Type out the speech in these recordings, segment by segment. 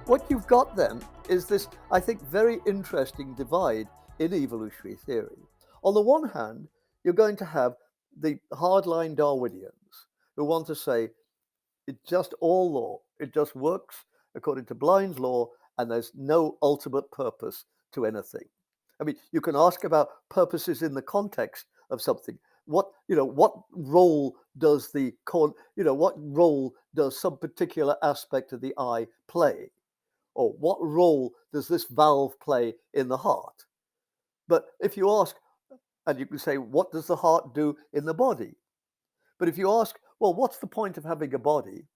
what you've got then is this, I think, very interesting divide in evolutionary theory. On the one hand, you're going to have the hardline Darwinians who want to say it's just all law, it just works according to Blind's law, and there's no ultimate purpose to anything. I mean, you can ask about purposes in the context of something. What role does what role does some particular aspect of the eye play? Or what role does this valve play in the heart? But if you ask, and you can say, what does the heart do in the body? But if you ask, well, what's the point of having a body?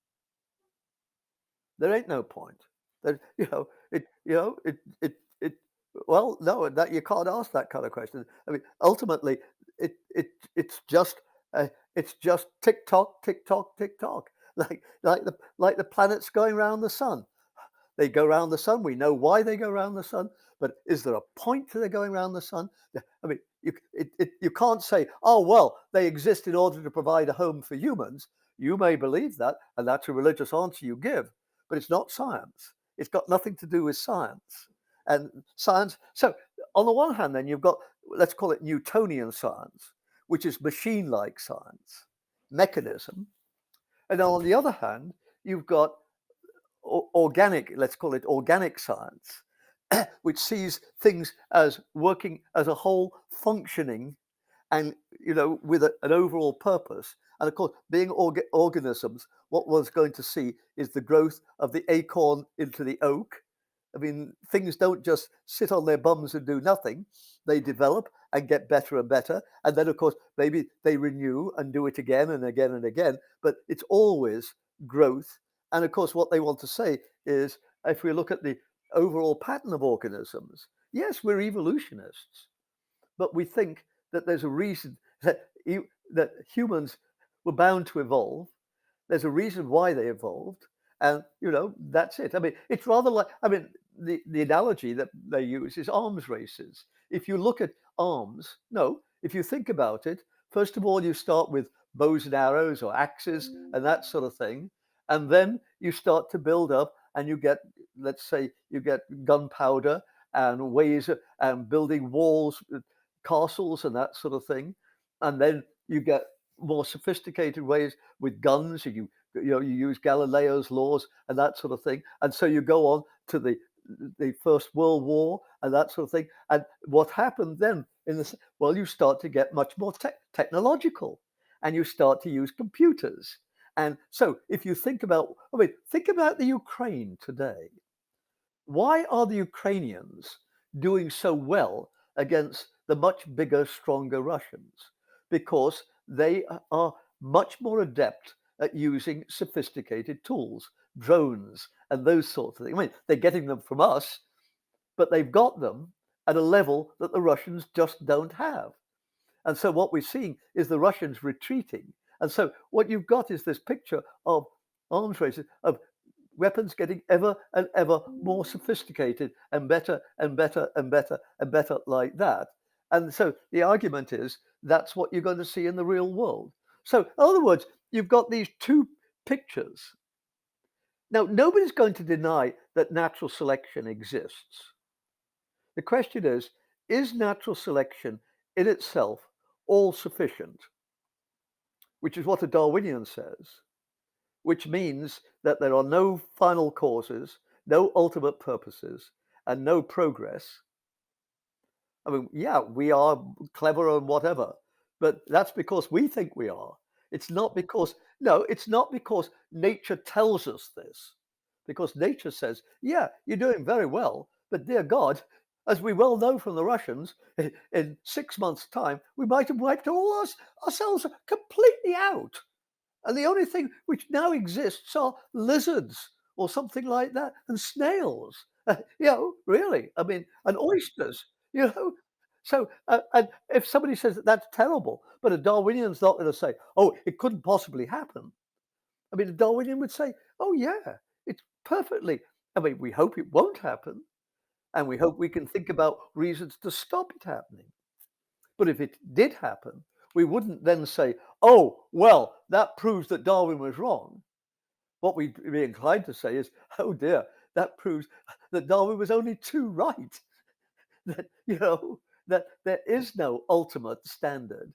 There ain't no point. There, it. Well, no, that you can't ask that kind of question. I mean, ultimately, it, it, it's just, it's just tick tock, tick tock, tick tock, like the planets going around the sun. They go around the sun. We know why they go around the sun, but is there a point to their going around the sun? I mean, you can't say, oh, well, they exist in order to provide a home for humans. You may believe that, and that's a religious answer you give, but it's not science. It's got nothing to do with science. And science, so on the one hand, then you've got, let's call it Newtonian science, which is machine like science, mechanism. And on the other hand, you've got organic, let's call it organic science, which sees things as working as a whole, functioning, and with an overall purpose. And of course, being organisms, what one's going to see is the growth of the acorn into the oak. I mean, things don't just sit on their bums and do nothing. They develop and get better and better. And then, of course, maybe they renew and do it again and again and again. But it's always growth. And of course, what they want to say is if we look at the overall pattern of organisms, yes, we're evolutionists, but we think that there's a reason that humans were bound to evolve. There's a reason why they evolved. And, that's it. I mean, it's rather like, the analogy that they use is arms races. If you look at arms, no, if you think about it, first of all, you start with bows and arrows or axes and that sort of thing. And then you start to build up and you get, let's say, you get gunpowder and ways and building walls, castles and that sort of thing. And then you get more sophisticated ways with guns. You use Galileo's laws and that sort of thing. And so you go on to the First World War and that sort of thing. And what happened then you start to get much more technological, and you start to use computers. And so if you think about the Ukraine today. Why are the Ukrainians doing so well against the much bigger, stronger Russians? Because they are much more adept at using sophisticated tools, drones, and those sorts of things. I mean, they're getting them from us, but they've got them at a level that the Russians just don't have. And so what we're seeing is the Russians retreating. And so what you've got is this picture of arms races, of weapons getting ever and ever more sophisticated and better and better and better and better like that. And so the argument is that's what you're going to see in the real world. So, in other words, you've got these two pictures. Now, nobody's going to deny that natural selection exists. The question is natural selection in itself all sufficient? Which is what a Darwinian says, which means that there are no final causes, no ultimate purposes, and no progress. I mean, yeah, we are clever and whatever, but that's because we think we are. It's not because, no, it's not because nature tells us this, because nature says, yeah, you're doing very well, but dear God, as we well know from the Russians, in 6 months' time, we might have wiped ourselves completely out. And the only thing which now exists are lizards or something like that, and snails. Really. I mean, and oysters. You know. So, and if somebody says that that's terrible, but a Darwinian's not going to say, "Oh, it couldn't possibly happen." I mean, a Darwinian would say, "Oh, yeah, it's perfectly." I mean, we hope it won't happen, and we hope we can think about reasons to stop it happening. But if it did happen, we wouldn't then say, oh, well, that proves that Darwin was wrong. What we'd be inclined to say is, oh dear, that proves that Darwin was only too right. That, that there is no ultimate standard.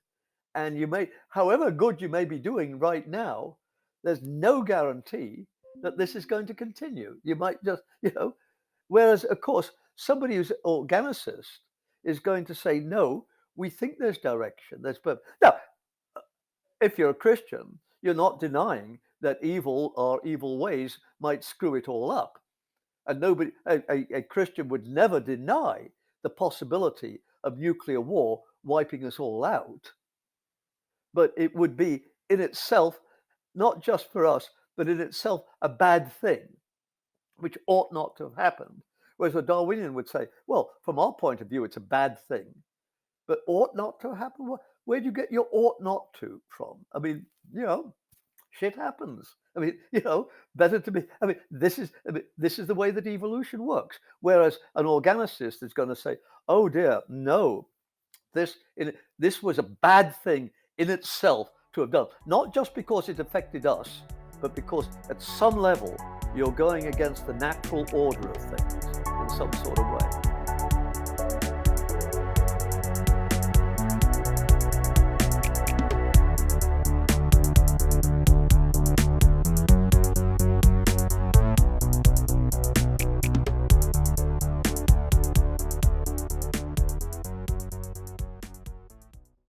And you may, however good you may be doing right now, there's no guarantee that this is going to continue. You might just, whereas, of course, somebody who's an organicist is going to say, no, we think there's direction, there's purpose. Now, if you're a Christian, you're not denying that evil or evil ways might screw it all up. And a Christian would never deny the possibility of nuclear war wiping us all out. But it would be in itself, not just for us, but in itself a bad thing, which ought not to have happened. Whereas a Darwinian would say, well, from our point of view, it's a bad thing, but ought not to happen. Where do you get your ought not to from? I mean, shit happens. I mean, better to be. I mean, this is the way that evolution works. Whereas an organicist is going to say, "Oh dear, no, this was a bad thing in itself to have done. Not just because it affected us, but because at some level you're going against the natural order of things in some sort of way."